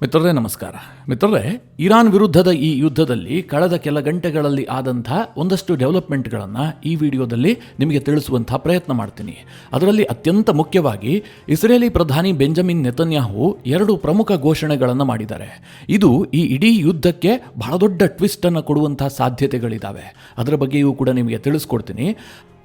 ಮಿತ್ರರೇ ನಮಸ್ಕಾರ. ಮಿತ್ರರೇ, ಇರಾನ್ ವಿರುದ್ಧದ ಈ ಯುದ್ಧದಲ್ಲಿ ಕಳೆದ ಕೆಲ ಗಂಟೆಗಳಲ್ಲಿ ಆದಂಥ ಒಂದಷ್ಟು ಡೆವಲಪ್ಮೆಂಟ್ಗಳನ್ನು ಈ ವಿಡಿಯೋದಲ್ಲಿ ನಿಮಗೆ ತಿಳಿಸುವಂಥ ಪ್ರಯತ್ನ ಮಾಡ್ತೀನಿ. ಅದರಲ್ಲಿ ಅತ್ಯಂತ ಮುಖ್ಯವಾಗಿ ಇಸ್ರೇಲಿ ಪ್ರಧಾನಿ ಬೆಂಜಮಿನ್ ನೆತನ್ಯಾಹು 2 ಪ್ರಮುಖ ಘೋಷಣೆಗಳನ್ನು ಮಾಡಿದ್ದಾರೆ. ಇದು ಈ ಇಡೀ ಯುದ್ಧಕ್ಕೆ ಬಹಳ ದೊಡ್ಡ ಟ್ವಿಸ್ಟ್ ಅನ್ನು ಕೊಡುವಂಥ ಸಾಧ್ಯತೆಗಳಿದ್ದಾವೆ. ಅದರ ಬಗ್ಗೆಯೂ ಕೂಡ ನಿಮಗೆ ತಿಳಿಸ್ಕೊಡ್ತೀನಿ.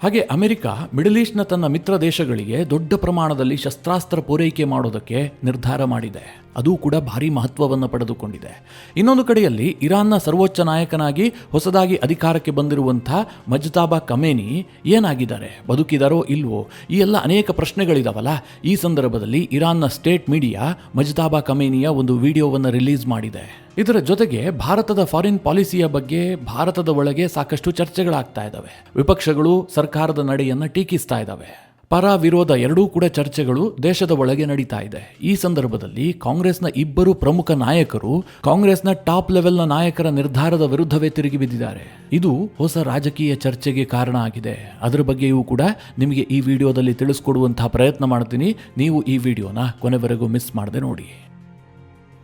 ಹಾಗೆ ಅಮೆರಿಕ ಮಿಡಲ್ ಈಸ್ಟ್ನ ತನ್ನ ಮಿತ್ರ ದೇಶಗಳಿಗೆ ದೊಡ್ಡ ಪ್ರಮಾಣದಲ್ಲಿ ಶಸ್ತ್ರಾಸ್ತ್ರ ಪೂರೈಕೆ ಮಾಡೋದಕ್ಕೆ ನಿರ್ಧಾರ ಮಾಡಿದೆ. ಅದು ಕೂಡ ಭಾರಿ ಮಹತ್ವವನ್ನು ಪಡೆದುಕೊಂಡಿದೆ. ಇನ್ನೊಂದು ಕಡೆಯಲ್ಲಿ ಇರಾನ್ನ ಸರ್ವೋಚ್ಚ ನಾಯಕನಾಗಿ ಹೊಸದಾಗಿ ಅಧಿಕಾರಕ್ಕೆ ಬಂದಿರುವಂಥ ಮಜ್ತಾಬಾ ಕಮೇನಿ ಏನಾಗಿದ್ದಾರೆ, ಬದುಕಿದಾರೋ ಇಲ್ವೋ, ಈ ಎಲ್ಲ ಅನೇಕ ಪ್ರಶ್ನೆಗಳಿದಾವಲ್ಲ. ಈ ಸಂದರ್ಭದಲ್ಲಿ ಇರಾನ್ನ ಸ್ಟೇಟ್ ಮೀಡಿಯಾ ಮಜ್ತಾಬಾ ಕಮೇನಿಯ ಒಂದು ವಿಡಿಯೋವನ್ನು ರಿಲೀಸ್ ಮಾಡಿದೆ. ಇದರ ಜೊತೆಗೆ ಭಾರತದ ಫಾರಿನ್ ಪಾಲಿಸಿಯ ಬಗ್ಗೆ ಭಾರತದ ಒಳಗೆ ಸಾಕಷ್ಟು ಚರ್ಚೆಗಳಾಗ್ತಾ ಇದ್ದಾವೆ. ವಿಪಕ್ಷಗಳು ಸರ್ಕಾರದ ನಡೆಯನ್ನು ಟೀಕಿಸ್ತಾ ಇದ್ದಾವೆ. ಪರ ವಿರೋಧ ಎರಡೂ ಕೂಡ ಚರ್ಚೆಗಳು ದೇಶದ ಒಳಗೆ ನಡೀತಾ ಇದೆ. ಈ ಸಂದರ್ಭದಲ್ಲಿ ಕಾಂಗ್ರೆಸ್ನ 2 ಪ್ರಮುಖ ನಾಯಕರು ಕಾಂಗ್ರೆಸ್ನ ಟಾಪ್ ಲೆವೆಲ್ನ ನಾಯಕರ ನಿರ್ಧಾರದ ವಿರುದ್ಧವೇ ತಿರುಗಿ ಬಿದ್ದಿದ್ದಾರೆ. ಇದು ಹೊಸ ರಾಜಕೀಯ ಚರ್ಚೆಗೆ ಕಾರಣ ಆಗಿದೆ. ಅದರ ಬಗ್ಗೆಯೂ ಕೂಡ ನಿಮಗೆ ಈ ವಿಡಿಯೋದಲ್ಲಿ ತಿಳಿಸ್ಕೊಡುವಂತಹ ಪ್ರಯತ್ನ ಮಾಡ್ತೀನಿ. ನೀವು ಈ ವಿಡಿಯೋನ ಕೊನೆವರೆಗೂ ಮಿಸ್ ಮಾಡದೆ ನೋಡಿ.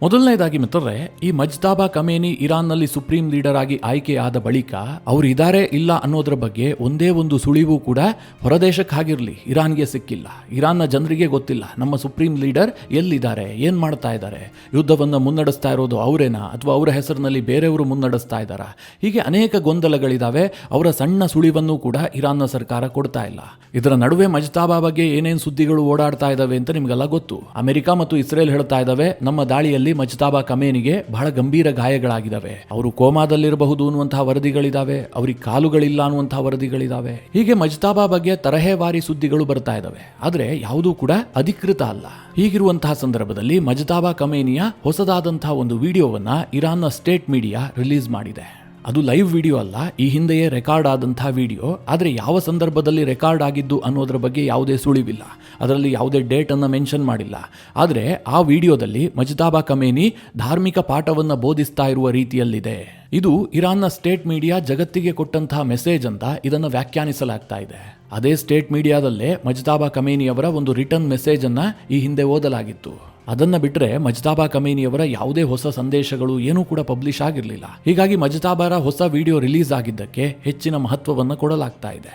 ಮೊದಲನೇದಾಗಿ ಮಿತ್ರರೇ, ಈ ಮಜ್ತಾಬಾ ಕಮೇನಿ ಇರಾನ್ನಲ್ಲಿ ಸುಪ್ರೀಂ ಲೀಡರ್ ಆಗಿ ಆಯ್ಕೆಯಾದ ಬಳಿಕ ಅವರು ಇದ್ದಾರೆ ಇಲ್ಲ ಅನ್ನೋದ್ರ ಬಗ್ಗೆ ಒಂದೇ ಒಂದು ಸುಳಿವು ಕೂಡ ಹೊರದೇಶಕ್ಕೆ ಆಗಿರಲಿ ಇರಾನ್ಗೆ ಸಿಕ್ಕಿಲ್ಲ. ಇರಾನ್ನ ಜನರಿಗೆ ಗೊತ್ತಿಲ್ಲ ನಮ್ಮ ಸುಪ್ರೀಂ ಲೀಡರ್ ಎಲ್ಲಿದ್ದಾರೆ, ಏನು ಮಾಡ್ತಾ ಇದ್ದಾರೆ, ಯುದ್ಧವನ್ನು ಮುನ್ನಡೆಸ್ತಾ ಇರೋದು ಅವರೇನಾ ಅಥವಾ ಅವರ ಹೆಸರಿನಲ್ಲಿ ಬೇರೆಯವರು ಮುನ್ನಡೆಸ್ತಾ ಇದ್ದಾರಾ, ಹೀಗೆ ಅನೇಕ ಗೊಂದಲಗಳಿದ್ದಾವೆ. ಅವರ ಸಣ್ಣ ಸುಳಿವನ್ನು ಕೂಡ ಇರಾನ್ನ ಸರ್ಕಾರ ಕೊಡ್ತಾ ಇಲ್ಲ. ಇದರ ನಡುವೆ ಮಜ್ತಾಬಾ ಬಗ್ಗೆ ಏನೇನು ಸುದ್ದಿಗಳು ಓಡಾಡ್ತಾ ಇದ್ದಾವೆ ಅಂತ ನಿಮಗೆಲ್ಲ ಗೊತ್ತು. ಅಮೆರಿಕ ಮತ್ತು ಇಸ್ರೇಲ್ ಹೇಳ್ತಾ ಇದ್ದಾವೆ ನಮ್ಮ ದಾಳಿಯಲ್ಲಿ ಮಜ್ತಾಬಾ ಕಮೇನಿಗೆ ಬಹಳ ಗಂಭೀರ ಗಾಯಗಳಾಗಿದ್ದಾವೆ, ಅವರು ಕೋಮಾದಲ್ಲಿರಬಹುದು ಅನ್ನುವಂತಹ ವರದಿಗಳಿದಾವೆ, ಅವರಿಗೆ ಕಾಲುಗಳಿಲ್ಲ ಅನ್ನುವಂತಹ ವರದಿಗಳಿದಾವೆ. ಹೀಗೆ ಮಜ್ತಾಬಾ ಬಗ್ಗೆ ತರಹೇವಾರಿ ಸುದ್ದಿಗಳು ಬರ್ತಾ ಇದ್ದಾವೆ. ಆದರೆ ಯಾವುದೂ ಕೂಡ ಅಧಿಕೃತ ಅಲ್ಲ. ಹೀಗಿರುವಂತಹ ಸಂದರ್ಭದಲ್ಲಿ ಮಜ್ತಾಬಾ ಕಮೇನಿಯ ಹೊಸದಾದಂತಹ ಒಂದು ವಿಡಿಯೋವನ್ನ ಇರಾನ್ನ ಸ್ಟೇಟ್ ಮೀಡಿಯಾ ರಿಲೀಸ್ ಮಾಡಿದೆ. ಅದು ಲೈವ್ ವಿಡಿಯೋ ಅಲ್ಲ, ಈ ಹಿಂದೆಯೇ ರೆಕಾರ್ಡ್ ಆದಂತಹ ವಿಡಿಯೋ. ಆದರೆ ಯಾವ ಸಂದರ್ಭದಲ್ಲಿ ರೆಕಾರ್ಡ್ ಆಗಿದ್ದು ಅನ್ನೋದ್ರ ಬಗ್ಗೆ ಯಾವುದೇ ಸುಳಿವಿಲ್ಲ. ಅದರಲ್ಲಿ ಯಾವುದೇ ಡೇಟ್ ಅನ್ನು ಮೆನ್ಷನ್ ಮಾಡಿಲ್ಲ. ಆದರೆ ಆ ವಿಡಿಯೋದಲ್ಲಿ ಮಜ್ತಾಬಾ ಕಮೇನಿ ಧಾರ್ಮಿಕ ಪಾಠವನ್ನು ಬೋಧಿಸ್ತಾ ಇರುವ ರೀತಿಯಲ್ಲಿದೆ. ಇದು ಇರಾನ್ನ ಸ್ಟೇಟ್ ಮೀಡಿಯಾ ಜಗತ್ತಿಗೆ ಕೊಟ್ಟಂತಹ ಮೆಸೇಜ್ ಅಂತ ಇದನ್ನು ವ್ಯಾಖ್ಯಾನಿಸಲಾಗ್ತಾ ಇದೆ. ಅದೇ ಸ್ಟೇಟ್ ಮೀಡಿಯಾದಲ್ಲೇ ಮಜ್ತಾಬಾ ಕಮೇನಿಯವರ ಒಂದು ರಿಟರ್ನ್ ಮೆಸೇಜ್ ಅನ್ನ ಈ ಹಿಂದೆ ಓದಲಾಗಿತ್ತು. ಅದನ್ನ ಬಿಟ್ಟರೆ ಮಜ್ತಾಬಾ ಕಮೇನಿಯವರ ಯಾವುದೇ ಹೊಸ ಸಂದೇಶಗಳು ಏನೂ ಕೂಡ ಪಬ್ಲಿಷ್ ಆಗಿರಲಿಲ್ಲ. ಹೀಗಾಗಿ ಮಜ್ತಾಬಾರ ಹೊಸ ವಿಡಿಯೋ ರಿಲೀಸ್ ಆಗಿದ್ದಕ್ಕೆ ಹೆಚ್ಚಿನ ಮಹತ್ವವನ್ನು ಕೊಡಲಾಗ್ತಾ ಇದೆ.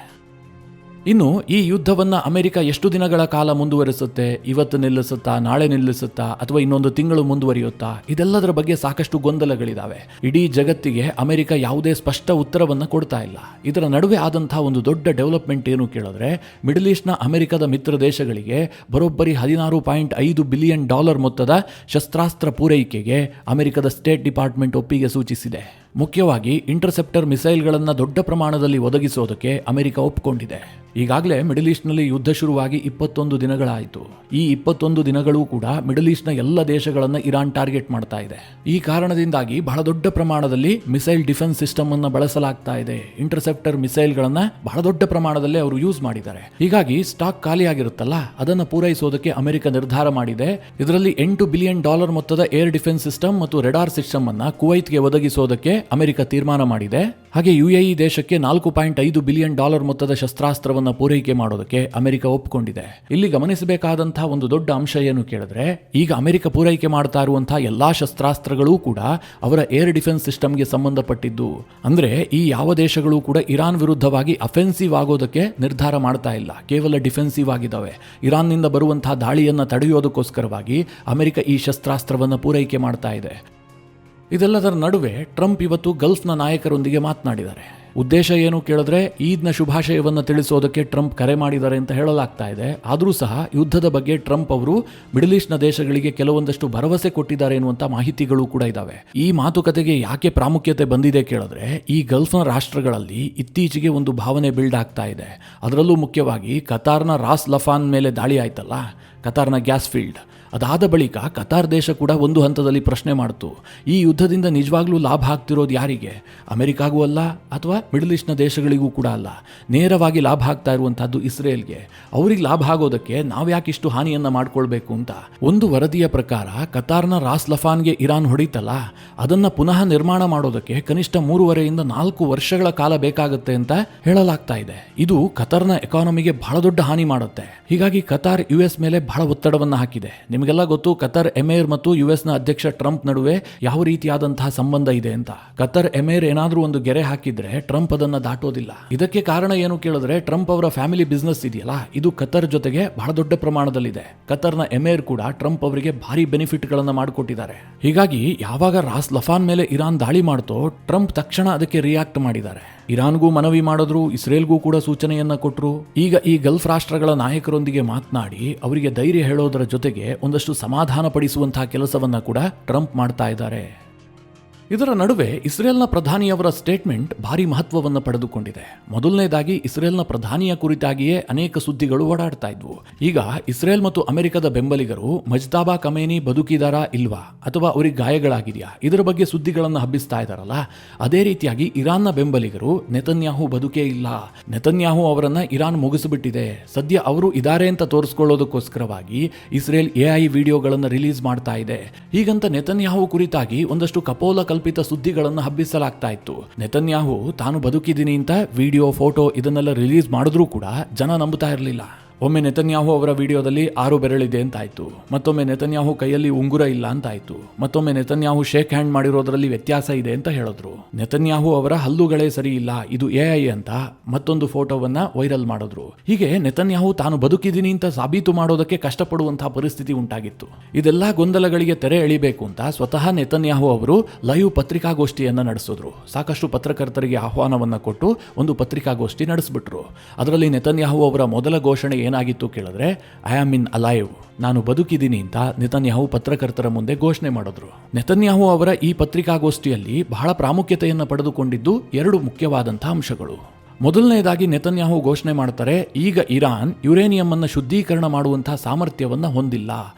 ಇನ್ನು ಈ ಯುದ್ಧವನ್ನ ಅಮೆರಿಕ ಎಷ್ಟು ದಿನಗಳ ಕಾಲ ಮುಂದುವರಿಸುತ್ತೆ, ಇವತ್ತು ನಿಲ್ಲಿಸುತ್ತಾ, ನಾಳೆ ನಿಲ್ಲಿಸುತ್ತಾ, ಅಥವಾ ಇನ್ನೊಂದು ತಿಂಗಳು ಮುಂದುವರಿಯುತ್ತಾ, ಇದೆಲ್ಲದರ ಬಗ್ಗೆ ಸಾಕಷ್ಟು ಗೊಂದಲಗಳಿದಾವೆ. ಇಡೀ ಜಗತ್ತಿಗೆ ಅಮೆರಿಕ ಯಾವುದೇ ಸ್ಪಷ್ಟ ಉತ್ತರವನ್ನ ಕೊಡ್ತಾ ಇಲ್ಲ. ಇದರ ನಡುವೆ ಆದಂತಹ ಒಂದು ದೊಡ್ಡ ಡೆವಲಪ್ಮೆಂಟ್ ಏನು ಕೇಳಿದ್ರೆ, ಮಿಡಲ್ ಈಸ್ಟ್ನ ಅಮೆರಿಕದ ಮಿತ್ರ ದೇಶಗಳಿಗೆ ಬರೋಬ್ಬರಿ $16.5 ಬಿಲಿಯನ್ ಮೊತ್ತದ ಶಸ್ತ್ರಾಸ್ತ್ರ ಪೂರೈಕೆಗೆ ಅಮೆರಿಕದ ಸ್ಟೇಟ್ ಡಿಪಾರ್ಟ್ಮೆಂಟ್ ಒಪ್ಪಿಗೆ ಸೂಚಿಸಿದೆ. ಮುಖ್ಯವಾಗಿ ಇಂಟರ್ಸೆಪ್ಟರ್ ಮಿಸೈಲ್ಗಳನ್ನು ದೊಡ್ಡ ಪ್ರಮಾಣದಲ್ಲಿ ಒದಗಿಸೋದಕ್ಕೆ ಅಮೆರಿಕ ಒಪ್ಪಿಕೊಂಡಿದೆ. ಈಗಾಗಲೇ ಮಿಡಲ್ ಈಸ್ಟ್ನಲ್ಲಿ ಯುದ್ಧ ಶುರುವಾಗಿ 21 ದಿನಗಳಾಯಿತು. ಈ 21 ದಿನಗಳೂ ಕೂಡ ಮಿಡಲ್ ಈಸ್ಟ್ನ ಎಲ್ಲ ದೇಶಗಳನ್ನು ಇರಾನ್ ಟಾರ್ಗೆಟ್ ಮಾಡ್ತಾ ಇದೆ. ಈ ಕಾರಣದಿಂದಾಗಿ ಬಹಳ ದೊಡ್ಡ ಪ್ರಮಾಣದಲ್ಲಿ ಮಿಸೈಲ್ ಡಿಫೆನ್ಸ್ ಸಿಸ್ಟಮ್ ಅನ್ನು ಬಳಸಲಾಗ್ತಾ ಇದೆ. ಇಂಟರ್ಸೆಪ್ಟರ್ ಮಿಸೈಲ್ಗಳನ್ನು ಬಹಳ ದೊಡ್ಡ ಪ್ರಮಾಣದಲ್ಲಿ ಅವರು ಯೂಸ್ ಮಾಡಿದ್ದಾರೆ. ಹೀಗಾಗಿ ಸ್ಟಾಕ್ ಖಾಲಿಯಾಗಿರುತ್ತಲ್ಲ, ಅದನ್ನು ಪೂರೈಸೋದಕ್ಕೆ ಅಮೆರಿಕ ನಿರ್ಧಾರ ಮಾಡಿದೆ. ಇದರಲ್ಲಿ $8 ಬಿಲಿಯನ್ ಮೊತ್ತದ ಏರ್ ಡಿಫೆನ್ಸ್ ಸಿಸ್ಟಮ್ ಮತ್ತು ರೆಡಾರ್ ಸಿಸ್ಟಮ್ ಅನ್ನ ಕುವೈತ್ಗೆ ಒದಗಿಸೋದಕ್ಕೆ ಅಮೆರಿಕ ತೀರ್ಮಾನ ಮಾಡಿದೆ. ಹಾಗೆ UAE ದೇಶಕ್ಕೆ $4.5 ಬಿಲಿಯನ್ ಮೊತ್ತದ ಶಸ್ತ್ರಾಸ್ತ್ರವನ್ನು ಪೂರೈಕೆ ಮಾಡೋದಕ್ಕೆ ಅಮೆರಿಕ ಒಪ್ಪಿಕೊಂಡಿದೆ. ಇಲ್ಲಿ ಗಮನಿಸಬೇಕಾದಂತಹ ಒಂದು ದೊಡ್ಡ ಅಂಶ ಏನು ಕೇಳಿದ್ರೆ, ಈಗ ಅಮೆರಿಕ ಪೂರೈಕೆ ಮಾಡ್ತಾ ಇರುವಂತಹ ಎಲ್ಲಾ ಶಸ್ತ್ರಾಸ್ತ್ರಗಳೂ ಕೂಡ ಅವರ ಏರ್ ಡಿಫೆನ್ಸ್ ಸಿಸ್ಟಮ್ಗೆ ಸಂಬಂಧಪಟ್ಟಿದ್ದು. ಅಂದ್ರೆ ಈ ಯಾವ ದೇಶಗಳು ಕೂಡ ಇರಾನ್ ವಿರುದ್ಧವಾಗಿ ಅಫೆನ್ಸಿವ್ ಆಗೋದಕ್ಕೆ ನಿರ್ಧಾರ ಮಾಡ್ತಾ ಇಲ್ಲ, ಕೇವಲ ಡಿಫೆನ್ಸಿವ್ ಆಗಿದ್ದಾವೆ. ಇರಾನ್ನಿಂದ ಬರುವಂತಹ ದಾಳಿಯನ್ನು ತಡೆಯೋದಕ್ಕೋಸ್ಕರವಾಗಿ ಅಮೆರಿಕ ಈ ಶಸ್ತ್ರಾಸ್ತ್ರವನ್ನು ಪೂರೈಕೆ ಮಾಡ್ತಾ ಇದೆ. ಇದೆಲ್ಲದರ ನಡುವೆ ಟ್ರಂಪ್ ಇವತ್ತು ಗಲ್ಫ್ನ ನಾಯಕರೊಂದಿಗೆ ಮಾತನಾಡಿದ್ದಾರೆ. ಉದ್ದೇಶ ಏನು ಕೇಳಿದ್ರೆ, ಈದ್ನ ಶುಭಾಶಯವನ್ನು ತಿಳಿಸೋದಕ್ಕೆ ಟ್ರಂಪ್ ಕರೆ ಮಾಡಿದ್ದಾರೆ ಅಂತ ಹೇಳಲಾಗ್ತಾ ಇದೆ. ಆದರೂ ಸಹ ಯುದ್ಧದ ಬಗ್ಗೆ ಟ್ರಂಪ್ ಅವರು ಮಿಡಲ್ ಈಸ್ಟ್ನ ದೇಶಗಳಿಗೆ ಕೆಲವೊಂದಷ್ಟು ಭರವಸೆ ಕೊಟ್ಟಿದ್ದಾರೆ ಎನ್ನುವಂಥ ಮಾಹಿತಿಗಳು ಕೂಡ ಇದ್ದಾವೆ. ಈ ಮಾತುಕತೆಗೆ ಯಾಕೆ ಪ್ರಾಮುಖ್ಯತೆ ಬಂದಿದೆ ಕೇಳಿದ್ರೆ, ಈ ಗಲ್ಫ್ನ ರಾಷ್ಟ್ರಗಳಲ್ಲಿ ಇತ್ತೀಚೆಗೆ ಒಂದು ಭಾವನೆ ಬಿಲ್ಡ್ ಆಗ್ತಾ ಇದೆ. ಅದರಲ್ಲೂ ಮುಖ್ಯವಾಗಿ ಕತಾರ್ನ ರಾಸ್ ಲಫಾನ್ ಮೇಲೆ ದಾಳಿ ಆಯ್ತಲ್ಲ, ಕತಾರ್ನ ಗ್ಯಾಸ್ ಫೀಲ್ಡ್. ಅದಾದ ಬಳಿಕ ಕತಾರ್ ದೇಶ ಕೂಡ ಒಂದು ಹಂತದಲ್ಲಿ ಪ್ರಶ್ನೆ ಮಾಡಿತು, ಈ ಯುದ್ಧದಿಂದ ನಿಜವಾಗ್ಲೂ ಲಾಭ ಆಗ್ತಿರೋದು ಯಾರಿಗೆ, ಅಮೆರಿಕಾಗೂ ಅಲ್ಲ ಅಥವಾ ಮಿಡಲ್ ಈಸ್ಟ್ನ ದೇಶಗಳಿಗೂ ಕೂಡ ಅಲ್ಲ, ನೇರವಾಗಿ ಲಾಭ ಆಗ್ತಾ ಇರುವಂತಹದ್ದು ಇಸ್ರೇಲ್ಗೆ. ಅವ್ರಿಗೆ ಲಾಭ ಆಗೋದಕ್ಕೆ ನಾವ್ಯಾಕೆ ಇಷ್ಟು ಹಾನಿಯನ್ನ ಮಾಡ್ಕೊಳ್ಬೇಕು ಅಂತ. ಒಂದು ವರದಿಯ ಪ್ರಕಾರ ಕತಾರ್ನ ರಾಸ್ ಲಫಾನ್ಗೆ ಇರಾನ್ ಹೊಡಿತಲ್ಲ, ಅದನ್ನ ಪುನಃ ನಿರ್ಮಾಣ ಮಾಡೋದಕ್ಕೆ ಕನಿಷ್ಠ 3.5 ರಿಂದ 4 ವರ್ಷಗಳ ಕಾಲ ಬೇಕಾಗುತ್ತೆ ಅಂತ ಹೇಳಲಾಗ್ತಾ ಇದೆ. ಇದು ಕತಾರ್ನ ಎಕಾನಮಿಗೆ ಬಹಳ ದೊಡ್ಡ ಹಾನಿ ಮಾಡುತ್ತೆ. ಹೀಗಾಗಿ ಕತಾರ್ US ಮೇಲೆ ಬಹಳ ಒತ್ತಡವನ್ನ ಹಾಕಿದೆ. ನಿಮಗೆಲ್ಲ ಗೊತ್ತು ಕತರ್ ಎಮೇರ್ ಮತ್ತು ಯುಎಸ್ನ ಅಧ್ಯಕ್ಷ ಟ್ರಂಪ್ ನಡುವೆ ಯಾವ ರೀತಿಯಾದಂತಹ ಸಂಬಂಧ ಇದೆ ಅಂತ. ಕತರ್ ಎಮೇರ್ ಏನಾದ್ರೂ ಒಂದು ಗೆರೆ ಹಾಕಿದ್ರೆ ಟ್ರಂಪ್ ಅದನ್ನ ದಾಟೋದಿಲ್ಲ. ಇದಕ್ಕೆ ಕಾರಣ ಏನು ಕೇಳಿದ್ರೆ ಟ್ರಂಪ್ ಅವರ ಫ್ಯಾಮಿಲಿ ಬಿಸ್ನೆಸ್ ಇದೆಯಲ್ಲ, ಇದು ಕತರ್ ಜೊತೆಗೆ ಬಹಳ ದೊಡ್ಡ ಪ್ರಮಾಣದಲ್ಲಿದೆ. ಕತರ್ನ ಎಮೇರ್ ಕೂಡ ಟ್ರಂಪ್ ಅವರಿಗೆ ಭಾರಿ ಬೆನಿಫಿಟ್ ಗಳನ್ನ ಮಾಡಿಕೊಟ್ಟಿದ್ದಾರೆ. ಹೀಗಾಗಿ ಯಾವಾಗ ರಾಸ್ ಲಫಾನ್ ಮೇಲೆ ಇರಾನ್ ದಾಳಿ ಮಾಡ್ತೋ, ಟ್ರಂಪ್ ತಕ್ಷಣ ಅದಕ್ಕೆ ರಿಯಾಕ್ಟ್ ಮಾಡಿದ್ದಾರೆ. ಇರಾನ್ಗೂ ಮನವಿ ಮಾಡಿದ್ರು, ಇಸ್ರೇಲ್ಗೂ ಕೂಡ ಸೂಚನೆಯನ್ನ ಕೊಟ್ಟರು. ಈಗ ಈ ಗಲ್ಫ್ ರಾಷ್ಟ್ರಗಳ ನಾಯಕರೊಂದಿಗೆ ಮಾತನಾಡಿ ಅವರಿಗೆ ಧೈರ್ಯ ಹೇಳೋದರ ಜೊತೆಗೆ ಒಂದಷ್ಟು ಸಮಾಧಾನ ಪಡಿಸುವಂತಹ ಕೆಲಸವನ್ನ ಕೂಡ ಟ್ರಂಪ್ ಮಾಡ್ತಾ ಇದ್ದಾರೆ. ಇದರ ನಡುವೆ ಇಸ್ರೇಲ್ನ ಪ್ರಧಾನಿಯವರ ಸ್ಟೇಟ್ಮೆಂಟ್ ಭಾರಿ ಮಹತ್ವವನ್ನು ಪಡೆದುಕೊಂಡಿದೆ. ಮೊದಲನೇದಾಗಿ ಇಸ್ರೇಲ್ನ ಪ್ರಧಾನಿಯ ಕುರಿತಾಗಿಯೇ ಅನೇಕ ಸುದ್ದಿಗಳು ಓಡಾಡ್ತಾ ಇದ್ವು. ಈಗ ಇಸ್ರೇಲ್ ಮತ್ತು ಅಮೆರಿಕದ ಬೆಂಬಲಿಗರು ಮಜ್ತಾಬಾ ಕಮೇನಿ ಬದುಕಿದಾರಾ ಇಲ್ವಾ ಅಥವಾ ಅವರಿಗೆ ಗಾಯಗಳಾಗಿದೆಯಾ ಇದರ ಬಗ್ಗೆ ಸುದ್ದಿಗಳನ್ನು ಹಬ್ಬಿಸ್ತಾ ಇದ್ದಾರಲ್ಲ, ಅದೇ ರೀತಿಯಾಗಿ ಇರಾನ್ನ ಬೆಂಬಲಿಗರು ನೆತನ್ಯಾಹು ಬದುಕೇ ಇಲ್ಲ, ನೆತನ್ಯಾಹು ಅವರನ್ನ ಇರಾನ್ ಮುಗಿಸಿಬಿಟ್ಟಿದೆ, ಸದ್ಯ ಅವರು ಇದಾರೆ ಅಂತ ತೋರಿಸ್ಕೊಳ್ಳೋದಕ್ಕೋಸ್ಕರವಾಗಿ ಇಸ್ರೇಲ್ AI ವಿಡಿಯೋಗಳನ್ನು ರಿಲೀಸ್ ಮಾಡ್ತಾ ಇದೆ. ಹೀಗಂತ ನೆತನ್ಯಾಹು ಕುರಿತಾಗಿ ಒಂದಷ್ಟು ಕಪೋಲ ಕಲ್ಪಿತ ಸುದ್ದಿಗಳನ್ನು ಹಬ್ಬಿಸಲಾಗ್ತಾ ಇತ್ತು. ನೆತನ್ಯಾಹು ತಾನು ಬದುಕಿದ್ದೀನಿ ಅಂತ ವಿಡಿಯೋ, ಫೋಟೋ ಇದನ್ನೆಲ್ಲ ರಿಲೀಸ್ ಮಾಡಿದ್ರೂ ಕೂಡ ಜನ ನಂಬುತ್ತಾ ಇರಲಿಲ್ಲ. ಒಮ್ಮೆ ನೆತನ್ಯಾಹು ಅವರ ವಿಡಿಯೋದಲ್ಲಿ 6 ಬೆರಳಿದೆ ಅಂತಾಯ್ತು, ಮತ್ತೊಮ್ಮೆ ನೆತನ್ಯಾಹು ಕೈಯಲ್ಲಿ ಉಂಗುರ ಇಲ್ಲ ಅಂತಾಯ್ತು, ಮತ್ತೊಮ್ಮೆ ನೆತನ್ಯಾಹು ಶೇಕ್ ಹ್ಯಾಂಡ್ ಮಾಡಿರೋದ್ರಲ್ಲಿ ವ್ಯತ್ಯಾಸ ಇದೆ ಅಂತ ಹೇಳಿದ್ರು. ನೆತನ್ಯಾಹು ಅವರ ಹಲ್ಲುಗಳೇ ಸರಿ ಇಲ್ಲ, ಇದು AI ಅಂತ ಮತ್ತೊಂದು ಫೋಟೋವನ್ನ ವೈರಲ್ ಮಾಡಿದ್ರು. ಹೀಗೆ ನೆತನ್ಯಾಹು ತಾನು ಬದುಕಿದ್ದೀನಿ ಅಂತ ಸಾಬೀತು ಮಾಡೋದಕ್ಕೆ ಕಷ್ಟಪಡುವಂತಹ ಪರಿಸ್ಥಿತಿ ಉಂಟಾಗಿತ್ತು. ಇದೆಲ್ಲಾ ಗೊಂದಲಗಳಿಗೆ ತೆರೆ ಎಳಿಬೇಕು ಅಂತ ಸ್ವತಃ ನೆತನ್ಯಾಹು ಅವರು ಲೈವ್ ಪತ್ರಿಕಾಗೋಷ್ಠಿಯನ್ನ ನಡೆಸಿದ್ರು. ಸಾಕಷ್ಟು ಪತ್ರಕರ್ತರಿಗೆ ಆಹ್ವಾನವನ್ನ ಕೊಟ್ಟು ಒಂದು ಪತ್ರಿಕಾಗೋಷ್ಠಿ ನಡೆಸಿಬಿಟ್ರು. ಅದರಲ್ಲಿ ನೆತನ್ಯಾಹು ಅವರ ಮೊದಲ ಘೋಷಣೆ ಏನಾಗಿತ್ತು ಕೇಳಿದ್ರೆ, ಐ ಆಮ್ ಇನ್ ಅಲೈವ್, ನಾನು ಬದುಕಿದ್ದೀನಿ ಅಂತ ನೆತನ್ಯಾಹು ಪತ್ರಕರ್ತರ ಮುಂದೆ ಘೋಷಣೆ ಮಾಡಿದ್ರು. ನೆತನ್ಯಾಹು ಅವರ ಈ ಪತ್ರಿಕಾಗೋಷ್ಠಿಯಲ್ಲಿ ಬಹಳ ಪ್ರಾಮುಖ್ಯತೆಯನ್ನು ಪಡೆದುಕೊಂಡಿದ್ದು 2 ಮುಖ್ಯವಾದಂತಹ ಅಂಶಗಳು. ಮೊದಲನೇದಾಗಿ ನೆತನ್ಯಾಹು ಘೋಷಣೆ ಮಾಡ್ತಾರೆ, ಈಗ ಇರಾನ್ ಯುರೇನಿಯಂ ಅನ್ನು ಶುದ್ಧೀಕರಣ ಮಾಡುವಂತಹ ಸಾಮರ್ಥ್ಯವನ್ನ ಹೊಂದಿಲ್ಲ,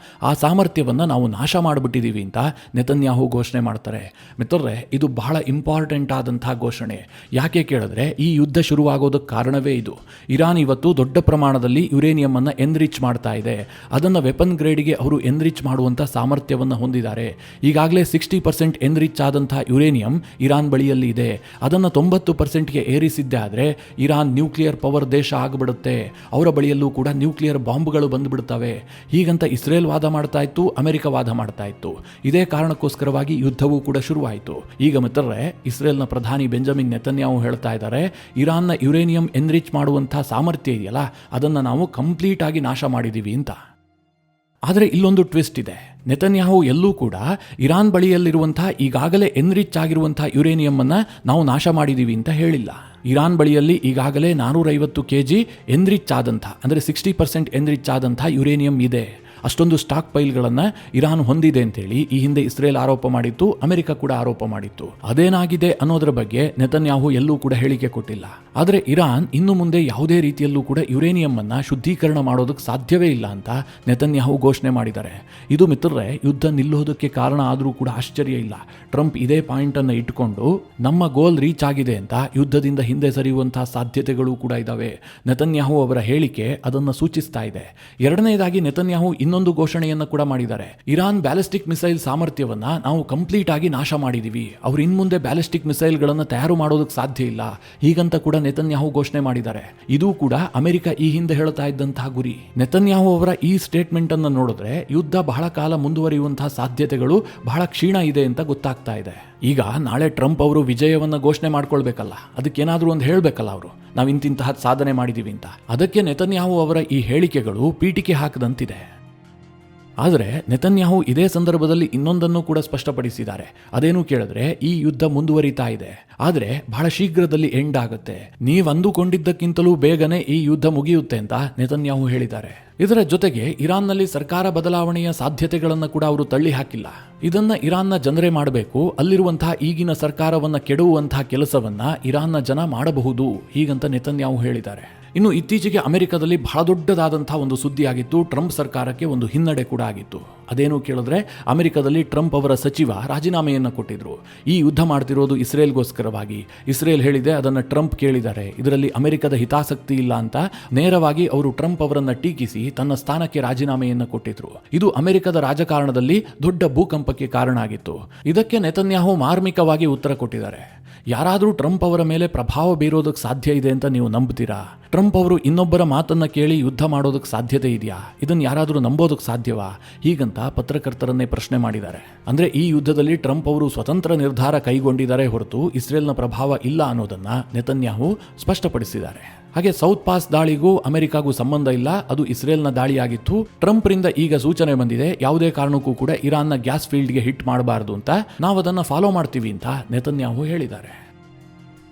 ಆ ಸಾಮರ್ಥ್ಯವನ್ನ ನಾವು ನಾಶ ಮಾಡಿಬಿಟ್ಟಿದ್ದೀವಿ ಅಂತ ನೆತನ್ಯಾಹು ಘೋಷಣೆ ಮಾಡ್ತಾರೆ. ಮಿತ್ರರೇ, ಇದು ಬಹಳ ಇಂಪಾರ್ಟೆಂಟ್ ಆದಂತಹ ಘೋಷಣೆ. ಯಾಕೆ ಕೇಳಿದ್ರೆ ಈ ಯುದ್ಧ ಶುರುವಾಗೋದಕ್ಕೆ ಕಾರಣವೇ ಇದು. ಇರಾನ್ ಇವತ್ತು ದೊಡ್ಡ ಪ್ರಮಾಣದಲ್ಲಿ ಯುರೇನಿಯಂ ಅನ್ನು ಎನ್ರಿಚ್ ಮಾಡ್ತಾ ಇದೆ. ಅದನ್ನು ವೆಪನ್ ಗ್ರೇಡ್ಗೆ ಅವರು ಎನ್ರಿಚ್ ಮಾಡುವಂಥ ಸಾಮರ್ಥ್ಯವನ್ನು ಹೊಂದಿದ್ದಾರೆ. ಈಗಾಗಲೇ 60% ಎನ್ರಿಚ್ ಆದಂತಹ ಯುರೇನಿಯಂ ಇರಾನ್ ಬಳಿಯಲ್ಲಿ ಇದೆ. ಅದನ್ನು 90%ಗೆ ಏರಿಸಿದ್ದೆ ಆದರೆ ಇರಾನ್ ನ್ಯೂಕ್ಲಿಯರ್ ಪವರ್ ದೇಶ ಆಗಿಬಿಡುತ್ತೆ, ಅವರ ಬಳಿಯಲ್ಲೂ ಕೂಡ ನ್ಯೂಕ್ಲಿಯರ್ ಬಾಂಬ್ಗಳು ಬಂದುಬಿಡ್ತವೆ. ಹೀಗಂತ ಇಸ್ರೇಲ್ ವಾದ ಮಾಡ್ತಾ ಇತ್ತು, ಅಮೆರಿಕ ವಾದ ಮಾಡ್ತಾ ಇತ್ತು. ಇದೇ ಕಾರಣಕ್ಕೋಸ್ಕರವಾಗಿ ಯುದ್ಧವೂ ಕೂಡ ಶುರುವಾಯಿತು. ಈಗ ಮಿತ್ರರೇ, ಇಸ್ರೇಲ್ನ ಪ್ರಧಾನಿ ಬೆಂಜಮಿನ್ ನೆತನ್ಯಾಹು ಹೇಳ್ತಾ ಇದ್ದಾರೆ, ಇರಾನ್ನ ಯುರೇನಿಯಂ ಎನ್ರಿಚ್ ಮಾಡುವಂತಹ ಸಾಮರ್ಥ್ಯ ಇದೆಯಲ್ಲ, ಅದನ್ನು ನಾವು ಕಂಪ್ಲೀಟ್ ಆಗಿ ನಾಶ ಮಾಡಿದ್ದೀವಿ ಅಂತ. ಆದರೆ ಇಲ್ಲೊಂದು ಟ್ವಿಸ್ಟ್ ಇದೆ. ನೆತನ್ಯಾಹು ಎಲ್ಲೂ ಕೂಡ ಇರಾನ್ ಬಳಿಯಲ್ಲಿರುವಂತಹ ಈಗಾಗಲೇ ಎನ್ರಿಚ್ ಆಗಿರುವಂತಹ ಯುರೇನಿಯಂ ಅನ್ನು ನಾವು ನಾಶ ಮಾಡಿದ್ದೀವಿ ಅಂತ ಹೇಳಿಲ್ಲ. ಇರಾನ್ ಬಳಿಯಲ್ಲಿ ಈಗಾಗಲೇ 450 kg ಎನ್ರಿಚ್ ಆದಂತಹ, ಅಂದರೆ 60% ಎನ್ರಿಚ್ ಆದಂತಹ ಯುರೇನಿಯಂ ಇದೆ. ಅಷ್ಟೊಂದು ಸ್ಟಾಕ್ ಪೈಲ್ಗಳನ್ನು ಇರಾನ್ ಹೊಂದಿದೆ ಅಂತೇಳಿ ಈ ಹಿಂದೆ ಇಸ್ರೇಲ್ ಆರೋಪ ಮಾಡಿತ್ತು, ಅಮೆರಿಕ ಕೂಡ ಆರೋಪ ಮಾಡಿತ್ತು. ಅದೇನಾಗಿದೆ ಅನ್ನೋದರ ಬಗ್ಗೆ ನೆತನ್ಯಾಹು ಎಲ್ಲೂ ಕೂಡ ಹೇಳಿಕೆ ಕೊಟ್ಟಿಲ್ಲ. ಆದರೆ ಇರಾನ್ ಇನ್ನು ಮುಂದೆ ಯಾವುದೇ ರೀತಿಯಲ್ಲೂ ಕೂಡ ಯುರೇನಿಯಂ ಅನ್ನ ಶುದ್ಧೀಕರಣ ಮಾಡೋದಕ್ಕೆ ಸಾಧ್ಯವೇ ಇಲ್ಲ ಅಂತ ನೆತನ್ಯಾಹು ಘೋಷಣೆ ಮಾಡಿದ್ದಾರೆ. ಇದು ಮಿತ್ರರೇ, ಯುದ್ಧ ನಿಲ್ಲೋದಕ್ಕೆ ಕಾರಣ ಆದರೂ ಕೂಡ ಆಶ್ಚರ್ಯ ಇಲ್ಲ. ಟ್ರಂಪ್ ಇದೇ ಪಾಯಿಂಟ್ ಅನ್ನು ಇಟ್ಕೊಂಡು ನಮ್ಮ ಗೋಲ್ ರೀಚ್ ಆಗಿದೆ ಅಂತ ಯುದ್ಧದಿಂದ ಹಿಂದೆ ಸರಿಯುವಂತಹ ಸಾಧ್ಯತೆಗಳು ಕೂಡ ಇದ್ದಾವೆ. ನೆತನ್ಯಾಹು ಅವರ ಹೇಳಿಕೆ ಅದನ್ನು ಸೂಚಿಸ್ತಾ ಇದೆ. ಎರಡನೇದಾಗಿ ನೆತನ್ಯಾಹು ಇನ್ನೊಂದು ಘೋಷಣೆಯನ್ನು ಕೂಡ ಮಾಡಿದ್ದಾರೆ. ಇರಾನ್ ಬ್ಯಾಲಿಸ್ಟಿಕ್ ಮಿಸೈಲ್ ಸಾಮರ್ಥ್ಯವನ್ನ ನಾವು ಕಂಪ್ಲೀಟ್ ಆಗಿ ನಾಶ ಮಾಡಿದೀವಿ, ಅವ್ರು ಇನ್ಮುಂದೆ ಬ್ಯಾಲಿಸ್ಟಿಕ್ ಮಿಸೈಲ್ಗಳನ್ನು ತಯಾರು ಮಾಡೋದಕ್ಕೆ ಸಾಧ್ಯ ಇಲ್ಲ, ಹೀಗಂತ ಕೂಡ ನೆತನ್ಯಾಹು ಘೋಷಣೆ ಮಾಡಿದ್ದಾರೆ. ಇದು ಕೂಡ ಅಮೆರಿಕ ಈ ಹಿಂದೆ ಹೇಳ್ತಾ ಇದ್ದಂತಹ ಗುರಿ. ನೆತನ್ಯಾಹು ಅವರ ಈ ಸ್ಟೇಟ್ಮೆಂಟ್ ಅನ್ನು ನೋಡಿದ್ರೆ ಯುದ್ಧ ಬಹಳ ಕಾಲ ಮುಂದುವರಿಯುವಂತಹ ಸಾಧ್ಯತೆಗಳು ಬಹಳ ಕ್ಷೀಣ ಇದೆ ಅಂತ ಗೊತ್ತಾಗ್ತಾ ಇದೆ. ಈಗ ನಾಳೆ ಟ್ರಂಪ್ ಅವರು ವಿಜಯವನ್ನ ಘೋಷಣೆ ಮಾಡ್ಕೊಳ್ಬೇಕಲ್ಲ, ಅದಕ್ಕೇನಾದ್ರೂ ಒಂದು ಹೇಳಬೇಕಲ್ಲ, ಅವರು ನಾವು ಇಂತಿಂತಹ ಸಾಧನೆ ಮಾಡಿದೀವಿ ಅಂತ. ಅದಕ್ಕೆ ನೆತನ್ಯಾಹು ಅವರ ಈ ಹೇಳಿಕೆಗಳು ಪೀಠಿಕೆ ಹಾಕದಂತಿದೆ. ಆದರೆ ನೆತನ್ಯಾಹು ಇದೇ ಸಂದರ್ಭದಲ್ಲಿ ಇನ್ನೊಂದನ್ನು ಕೂಡ ಸ್ಪಷ್ಟಪಡಿಸಿದ್ದಾರೆ. ಅದೇನು ಕೇಳಿದ್ರೆ, ಈ ಯುದ್ಧ ಮುಂದುವರಿತಾ ಇದೆ, ಆದರೆ ಬಹಳ ಶೀಘ್ರದಲ್ಲಿ ಎಂಡ್ ಆಗುತ್ತೆ, ನೀವು ಅಂದುಕೊಂಡಿದ್ದಕ್ಕಿಂತಲೂ ಬೇಗನೆ ಈ ಯುದ್ಧ ಮುಗಿಯುತ್ತೆ ಅಂತ ನೆತನ್ಯಾಹು ಹೇಳಿದ್ದಾರೆ. ಇದರ ಜೊತೆಗೆ ಇರಾನ್ನಲ್ಲಿ ಸರ್ಕಾರ ಬದಲಾವಣೆಯ ಸಾಧ್ಯತೆಗಳನ್ನು ಕೂಡ ಅವರು ತಳ್ಳಿ ಹಾಕಿಲ್ಲ. ಇದನ್ನ ಇರಾನ್ನ ಜನರೇ ಮಾಡಬೇಕು, ಅಲ್ಲಿರುವಂತಹ ಈಗಿನ ಸರ್ಕಾರವನ್ನ ಕೆಡವುವಂತಹ ಕೆಲಸವನ್ನ ಇರಾನ್ನ ಜನ ಮಾಡಬಹುದು, ಹೀಗಂತ ನೆತನ್ಯಾಹು ಹೇಳಿದ್ದಾರೆ. ಇನ್ನು ಇತ್ತೀಚೆಗೆ ಅಮೆರಿಕದಲ್ಲಿ ಬಹಳ ದೊಡ್ಡದಾದಂತಹ ಒಂದು ಸುದ್ದಿ ಆಗಿತ್ತು. ಟ್ರಂಪ್ ಸರ್ಕಾರಕ್ಕೆ ಒಂದು ಹಿನ್ನಡೆ ಕೂಡ ಆಗಿತ್ತು. ಅದೇನು ಕೇಳಿದ್ರೆ, ಅಮೆರಿಕದಲ್ಲಿ ಟ್ರಂಪ್ ಅವರ ಸಚಿವ ರಾಜೀನಾಮೆಯನ್ನು ಕೊಟ್ಟಿದ್ರು. ಈ ಯುದ್ಧ ಮಾಡ್ತಿರೋದು ಇಸ್ರೇಲ್ಗೋಸ್ಕರವಾಗಿ. ಇಸ್ರೇಲ್ ಹೇಳಿದೆ, ಅದನ್ನು ಟ್ರಂಪ್ ಕೇಳಿದ್ದಾರೆ, ಇದರಲ್ಲಿ ಅಮೆರಿಕದ ಹಿತಾಸಕ್ತಿ ಇಲ್ಲ ಅಂತ ನೇರವಾಗಿ ಅವರು ಟ್ರಂಪ್ ಅವರನ್ನ ಟೀಕಿಸಿ ತನ್ನ ಸ್ಥಾನಕ್ಕೆ ರಾಜೀನಾಮೆಯನ್ನು ಕೊಟ್ಟಿದ್ರು. ಇದು ಅಮೆರಿಕದ ರಾಜಕಾರಣದಲ್ಲಿ ದೊಡ್ಡ ಭೂಕಂಪಕ್ಕೆ ಕಾರಣ ಆಗಿತ್ತು. ಇದಕ್ಕೆ ನೆತನ್ಯಾಹು ಮಾರ್ಮಿಕವಾಗಿ ಉತ್ತರ ಕೊಟ್ಟಿದ್ದಾರೆ. ಯಾರಾದರೂ ಟ್ರಂಪ್ ಅವರ ಮೇಲೆ ಪ್ರಭಾವ ಬೀರೋದಕ್ಕೆ ಸಾಧ್ಯ ಇದೆ ಅಂತ ನೀವು ನಂಬ್ತೀರಾ? ಟ್ರಂಪ್ ಟ್ರಂಪ್ ಅವರು ಇನ್ನೊಬ್ಬರ ಮಾತನ್ನ ಕೇಳಿ ಯುದ್ಧ ಮಾಡೋದಕ್ಕೆ ಸಾಧ್ಯತೆ ಇದೆಯಾ? ಇದನ್ನು ಯಾರಾದರೂ ನಂಬೋದಕ್ಕೆ ಸಾಧ್ಯವಾ? ಹೀಗಂತ ಪತ್ರಕರ್ತರನ್ನೇ ಪ್ರಶ್ನೆ ಮಾಡಿದ್ದಾರೆ. ಅಂದ್ರೆ ಈ ಯುದ್ಧದಲ್ಲಿ ಟ್ರಂಪ್ ಅವರು ಸ್ವತಂತ್ರ ನಿರ್ಧಾರ ಕೈಗೊಂಡಿದ್ದಾರೆ ಹೊರತು ಇಸ್ರೇಲ್ನ ಪ್ರಭಾವ ಇಲ್ಲ ಅನ್ನೋದನ್ನ ನೆತನ್ಯಾಹು ಸ್ಪಷ್ಟಪಡಿಸಿದ್ದಾರೆ. ಹಾಗೆ ಸೌತ್ ಪಾಸ್ ದಾಳಿಗೂ ಅಮೆರಿಕಾಗೂ ಸಂಬಂಧ ಇಲ್ಲ, ಅದು ಇಸ್ರೇಲ್ನ ದಾಳಿಯಾಗಿತ್ತು. ಟ್ರಂಪ್ ರಿಂದ ಈಗ ಸೂಚನೆ ಬಂದಿದೆ, ಯಾವುದೇ ಕಾರಣಕ್ಕೂ ಕೂಡ ಇರಾನ್ನ ಗ್ಯಾಸ್ ಫೀಲ್ಡ್ಗೆ ಹಿಟ್ ಮಾಡಬಾರದು ಅಂತ, ನಾವು ಅದನ್ನ ಫಾಲೋ ಮಾಡ್ತೀವಿ ಅಂತ ನೆತನ್ಯಾಹು ಹೇಳಿದ್ದಾರೆ.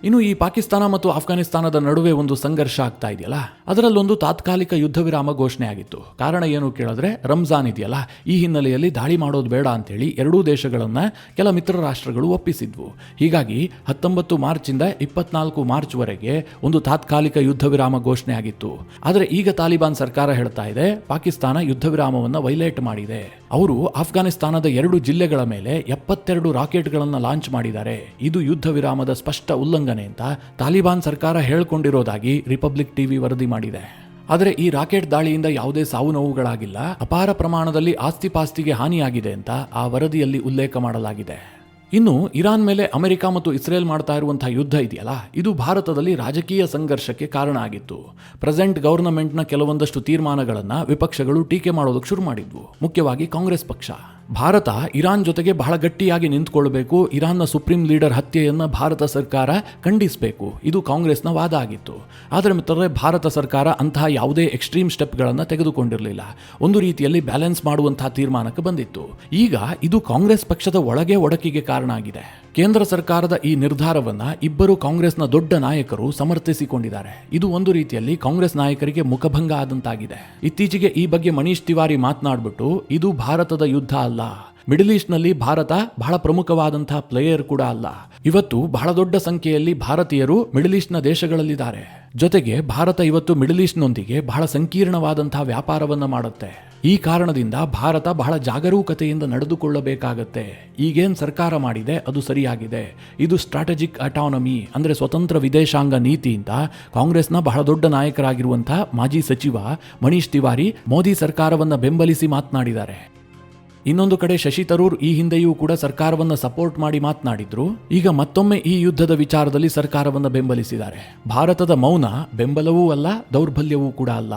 ಇನ್ನು ಈ ಪಾಕಿಸ್ತಾನ ಮತ್ತು ಅಫ್ಘಾನಿಸ್ತಾನದ ನಡುವೆ ಒಂದು ಸಂಘರ್ಷ ಆಗ್ತಾ ಇದೆಯಲ್ಲ, ಅದರಲ್ಲೊಂದು ತಾತ್ಕಾಲಿಕ ಯುದ್ಧ ವಿರಾಮ ಘೋಷಣೆ ಆಗಿತ್ತು. ಕಾರಣ ಏನು ಕೇಳಿದ್ರೆ, ರಂಜಾನ್ ಇದೆಯಲ್ಲ, ಈ ಹಿನ್ನೆಲೆಯಲ್ಲಿ ದಾಳಿ ಮಾಡೋದು ಬೇಡ ಅಂತೇಳಿ ಎರಡೂ ದೇಶಗಳನ್ನ ಕೆಲ ಮಿತ್ರ ರಾಷ್ಟ್ರಗಳು ಒಪ್ಪಿಸಿದ್ವು. ಹೀಗಾಗಿ 19 ಮಾರ್ಚಿಂದ 24 ಮಾರ್ಚ್ ವರೆಗೆ ಒಂದು ತಾತ್ಕಾಲಿಕ ಯುದ್ಧ ವಿರಾಮ ಘೋಷಣೆ ಆಗಿತ್ತು. ಆದರೆ ಈಗ ತಾಲಿಬಾನ್ ಸರ್ಕಾರ ಹೇಳ್ತಾ ಇದೆ, ಪಾಕಿಸ್ತಾನ ಯುದ್ಧ ವಿರಾಮವನ್ನು ವೈಲೇಟ್ ಮಾಡಿದೆ. ಅವರು ಅಫ್ಘಾನಿಸ್ತಾನದ 2 ಜಿಲ್ಲೆಗಳ ಮೇಲೆ 72 ರಾಕೆಟ್ಗಳನ್ನು ಲಾಂಚ್ ಮಾಡಿದ್ದಾರೆ. ಇದು ಯುದ್ಧ ವಿರಾಮದ ಸ್ಪಷ್ಟ ಉಲ್ಲಂಘನೆ ಅಂತ ತಾಲಿಬಾನ್ ಸರ್ಕಾರ ಹೇಳಿಕೊಂಡಿರೋದಾಗಿ ರಿಪಬ್ಲಿಕ್ ಟಿವಿ ವರದಿ ಮಾಡಿದೆ. ಆದರೆ ಈ ರಾಕೆಟ್ ದಾಳಿಯಿಂದ ಯಾವುದೇ ಸಾವು ನೋವುಗಳಾಗಿಲ್ಲ, ಅಪಾರ ಪ್ರಮಾಣದಲ್ಲಿ ಆಸ್ತಿ ಪಾಸ್ತಿಗೆ ಹಾನಿಯಾಗಿದೆ ಅಂತ ಆ ವರದಿಯಲ್ಲಿ ಉಲ್ಲೇಖ ಮಾಡಲಾಗಿದೆ. ಇನ್ನು ಇರಾನ್ ಮೇಲೆ ಅಮೆರಿಕ ಮತ್ತು ಇಸ್ರೇಲ್ ಮಾಡ್ತಾ ಇರುವಂತಹ ಯುದ್ಧ ಇದೆಯಲ್ಲ, ಇದು ಭಾರತದಲ್ಲಿ ರಾಜಕೀಯ ಸಂಘರ್ಷಕ್ಕೆ ಕಾರಣ ಆಗಿತ್ತು. ಪ್ರೆಸೆಂಟ್ ಗವರ್ನಮೆಂಟ್ನ ಕೆಲವೊಂದಷ್ಟು ತೀರ್ಮಾನಗಳನ್ನು ವಿಪಕ್ಷಗಳು ಟೀಕೆ ಮಾಡೋದಕ್ಕೆ ಶುರು ಮಾಡಿದ್ವು, ಮುಖ್ಯವಾಗಿ ಕಾಂಗ್ರೆಸ್ ಪಕ್ಷ. ಭಾರತ ಇರಾನ್ ಜೊತೆಗೆ ಬಹಳ ಗಟ್ಟಿಯಾಗಿ ನಿಂತ್ಕೊಳ್ಬೇಕು, ಇರಾನ್ನ ಸುಪ್ರೀಂ ಲೀಡರ್ ಹತ್ಯೆಯನ್ನು ಭಾರತ ಸರ್ಕಾರ ಖಂಡಿಸಬೇಕು, ಇದು ಕಾಂಗ್ರೆಸ್ನ ವಾದ ಆಗಿತ್ತು. ಆದರೆ ಮಿತ್ರರೇ, ಭಾರತ ಸರ್ಕಾರ ಅಂತಹ ಯಾವುದೇ ಎಕ್ಸ್ಟ್ರೀಮ್ ಸ್ಟೆಪ್ಗಳನ್ನು ತೆಗೆದುಕೊಂಡಿರಲಿಲ್ಲ. ಒಂದು ರೀತಿಯಲ್ಲಿ ಬ್ಯಾಲೆನ್ಸ್ ಮಾಡುವಂತಹ ತೀರ್ಮಾನಕ್ಕೆ ಬಂದಿತ್ತು. ಈಗ ಇದು ಕಾಂಗ್ರೆಸ್ ಪಕ್ಷದ ಒಳಗೆ ಒಡಕಿಗೆ ಕಾರಣ ಆಗಿದೆ. ಕೇಂದ್ರ ಸರ್ಕಾರದ ಈ ನಿರ್ಧಾರವನ್ನ ಇಬ್ಬರು ಕಾಂಗ್ರೆಸ್ನ ದೊಡ್ಡ ನಾಯಕರು ಸಮರ್ಥಿಸಿಕೊಂಡಿದ್ದಾರೆ. ಇದು ಒಂದು ರೀತಿಯಲ್ಲಿ ಕಾಂಗ್ರೆಸ್ ನಾಯಕರಿಗೆ ಮುಖಭಂಗ ಆದಂತಾಗಿದೆ. ಇತ್ತೀಚೆಗೆ ಈ ಬಗ್ಗೆ ಮನೀಶ್ ತಿವಾರಿ ಮಾತನಾಡ್ಬಿಟ್ಟು, ಇದು ಭಾರತದ ಯುದ್ಧ ಅಲ್ಲ, ಮಿಡಲ್ ಈಸ್ಟ್ ನಲ್ಲಿ ಭಾರತ ಬಹಳ ಪ್ರಮುಖವಾದಂತಹ ಪ್ಲೇಯರ್ ಕೂಡ ಅಲ್ಲ. ಇವತ್ತು ಬಹಳ ದೊಡ್ಡ ಸಂಖ್ಯೆಯಲ್ಲಿ ಭಾರತೀಯರು ಮಿಡಲ್ ಈಸ್ಟ್ ನ ದೇಶಗಳಲ್ಲಿದ್ದಾರೆ. ಜೊತೆಗೆ ಭಾರತ ಇವತ್ತು ಮಿಡಲ್ ಈಸ್ಟ್ ನೊಂದಿಗೆ ಬಹಳ ಸಂಕೀರ್ಣವಾದಂತಹ ವ್ಯಾಪಾರವನ್ನ ಮಾಡುತ್ತೆ. ಈ ಕಾರಣದಿಂದ ಭಾರತ ಬಹಳ ಜಾಗರೂಕತೆಯಿಂದ ನಡೆದುಕೊಳ್ಳಬೇಕಾಗತ್ತೆ. ಈಗೇನ್ ಸರ್ಕಾರ ಮಾಡಿದೆ ಅದು ಸರಿಯಾಗಿದೆ. ಇದು ಸ್ಟ್ರಾಟಜಿಕ್ ಅಟಾನಮಿ, ಅಂದ್ರೆ ಸ್ವತಂತ್ರ ವಿದೇಶಾಂಗ ನೀತಿ ಅಂತ ಕಾಂಗ್ರೆಸ್ನ ಬಹಳ ದೊಡ್ಡ ನಾಯಕರಾಗಿರುವಂತಹ ಮಾಜಿ ಸಚಿವ ಮನೀಶ್ ತಿವಾರಿ ಮೋದಿ ಸರ್ಕಾರವನ್ನ ಬೆಂಬಲಿಸಿ ಮಾತನಾಡಿದ್ದಾರೆ. ಇನ್ನೊಂದು ಕಡೆ ಶಶಿ ತರೂರ್ ಈ ಹಿಂದೆಯೂ ಕೂಡ ಸರ್ಕಾರವನ್ನ ಸಪೋರ್ಟ್ ಮಾಡಿ ಮಾತನಾಡಿದ್ರು. ಈಗ ಮತ್ತೊಮ್ಮೆ ಈ ಯುದ್ಧದ ವಿಚಾರದಲ್ಲಿ ಸರ್ಕಾರವನ್ನ ಬೆಂಬಲಿಸಿದ್ದಾರೆ. ಭಾರತದ ಮೌನ ಬೆಂಬಲವೂ ಅಲ್ಲ, ದೌರ್ಬಲ್ಯವೂ ಕೂಡ ಅಲ್ಲ.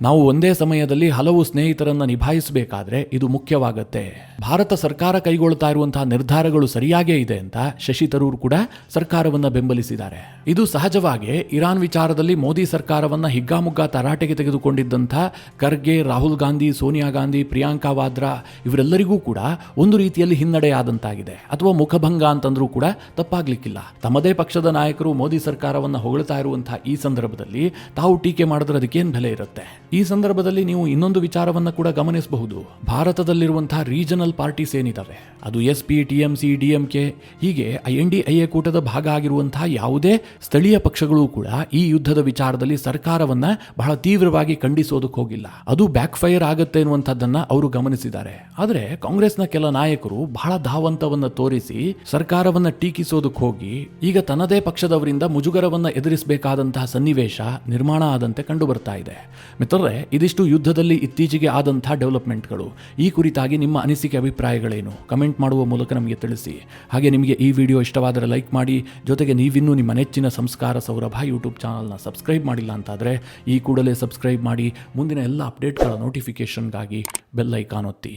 ನಾವು ಒಂದೇ ಸಮಯದಲ್ಲಿ ಹಲವು ಸ್ನೇಹಿತರನ್ನ ನಿಭಾಯಿಸಬೇಕಾದ್ರೆ ಇದು ಮುಖ್ಯವಾಗತ್ತೆ. ಭಾರತ ಸರ್ಕಾರ ಕೈಗೊಳ್ತಾ ಇರುವಂತಹ ನಿರ್ಧಾರಗಳು ಸರಿಯಾಗೇ ಇದೆ ಅಂತ ಶಶಿ ತರೂರ್ ಕೂಡ ಸರ್ಕಾರವನ್ನ ಬೆಂಬಲಿಸಿದ್ದಾರೆ. ಇದು ಸಹಜವಾಗಿ ಇರಾನ್ ವಿಚಾರದಲ್ಲಿ ಮೋದಿ ಸರ್ಕಾರವನ್ನ ಹಿಗ್ಗಾಮುಗ್ಗಾ ತರಾಟೆಗೆ ತೆಗೆದುಕೊಂಡಿದ್ದಂಥ ಖರ್ಗೆ, ರಾಹುಲ್ ಗಾಂಧಿ, ಸೋನಿಯಾ ಗಾಂಧಿ, ಪ್ರಿಯಾಂಕಾ ವಾದ್ರಾ ಇವರೆಲ್ಲರಿಗೂ ಕೂಡ ಒಂದು ರೀತಿಯಲ್ಲಿ ಹಿನ್ನಡೆಯಾದಂತಾಗಿದೆ, ಅಥವಾ ಮುಖಭಂಗ ಅಂತಂದ್ರೂ ಕೂಡ ತಪ್ಪಾಗ್ಲಿಕ್ಕಿಲ್ಲ. ತಮ್ಮದೇ ಪಕ್ಷದ ನಾಯಕರು ಮೋದಿ ಸರ್ಕಾರವನ್ನ ಹೊಗಳ್ತಾ ಇರುವಂತಹ ಈ ಸಂದರ್ಭದಲ್ಲಿ ತಾವು ಟೀಕೆ ಮಾಡಿದ್ರೆ ಅದಕ್ಕೇನು ಬೆಲೆ ಇರುತ್ತೆ? ಈ ಸಂದರ್ಭದಲ್ಲಿ ನೀವು ಇನ್ನೊಂದು ವಿಚಾರವನ್ನ ಕೂಡ ಗಮನಿಸಬಹುದು. ಭಾರತದಲ್ಲಿರುವಂತಹ ರೀಜನಲ್ ಪಾರ್ಟೀಸ್ ಏನಿದಾವೆ, ಅದು SP, TMC, DMK ಹೀಗೆ INDIA ಕೂಟದ ಭಾಗ ಆಗಿರುವಂತಹ ಯಾವುದೇ ಸ್ಥಳೀಯ ಪಕ್ಷಗಳು ಕೂಡ ಈ ಯುದ್ಧದ ವಿಚಾರದಲ್ಲಿ ಸರ್ಕಾರವನ್ನ ಬಹಳ ತೀವ್ರವಾಗಿ ಖಂಡಿಸೋದಕ್ಕೆ ಹೋಗಿಲ್ಲ. ಅದು ಬ್ಯಾಕ್ ಫೈರ್ ಆಗುತ್ತೆ ಅನ್ನುವಂಥದ್ದನ್ನ ಅವರು ಗಮನಿಸಿದ್ದಾರೆ. ಆದರೆ ಕಾಂಗ್ರೆಸ್ನ ಕೆಲ ನಾಯಕರು ಬಹಳ ಧಾವಂತವನ್ನ ತೋರಿಸಿ ಸರ್ಕಾರವನ್ನ ಟೀಕಿಸೋದಕ್ಕೆ ಹೋಗಿ ಈಗ ತನ್ನದೇ ಪಕ್ಷದವರಿಂದ ಮುಜುಗರವನ್ನ ಎದುರಿಸಬೇಕಾದಂತಹ ಸನ್ನಿವೇಶ ನಿರ್ಮಾಣ ಆದಂತೆ ಕಂಡು ಬರ್ತಾ ಇದೆ. ಮಿತ್ರರೇ, ಇದಿಷ್ಟು ಯುದ್ಧದಲ್ಲಿ ಇತ್ತೀಚೆಗೆ ಆದಂತಹ ಡೆವಲಪ್ಮೆಂಟ್ಗಳು. ಈ ಕುರಿತಾಗಿ ನಿಮ್ಮ ಅನಿಸಿಕೆ, ಅಭಿಪ್ರಾಯಗಳೇನು? ಕಮೆಂಟ್ ಮಾಡುವ ಮೂಲಕ ನಮಗೆ ತಿಳಿಸಿ. ಹಾಗೆ ನಿಮಗೆ ಈ ವಿಡಿಯೋ ಇಷ್ಟವಾದರೆ ಲೈಕ್ ಮಾಡಿ. ಜೊತೆಗೆ ನೀವಿನ್ನೂ ನಿಮ್ಮ ನೆಚ್ಚಿನ ಸಂಸ್ಕಾರ ಸೌರಭ ಯೂಟ್ಯೂಬ್ ಚಾನಲ್ನ ಸಬ್ಸ್ಕ್ರೈಬ್ ಮಾಡಿಲ್ಲ ಅಂತಾದರೆ ಈ ಕೂಡಲೇ ಸಬ್ಸ್ಕ್ರೈಬ್ ಮಾಡಿ. ಮುಂದಿನ ಎಲ್ಲ ಅಪ್ಡೇಟ್ಗಳ ನೋಟಿಫಿಕೇಷನ್ಗಾಗಿ ಬೆಲ್ ಐಕಾನ್ ಒತ್ತಿ.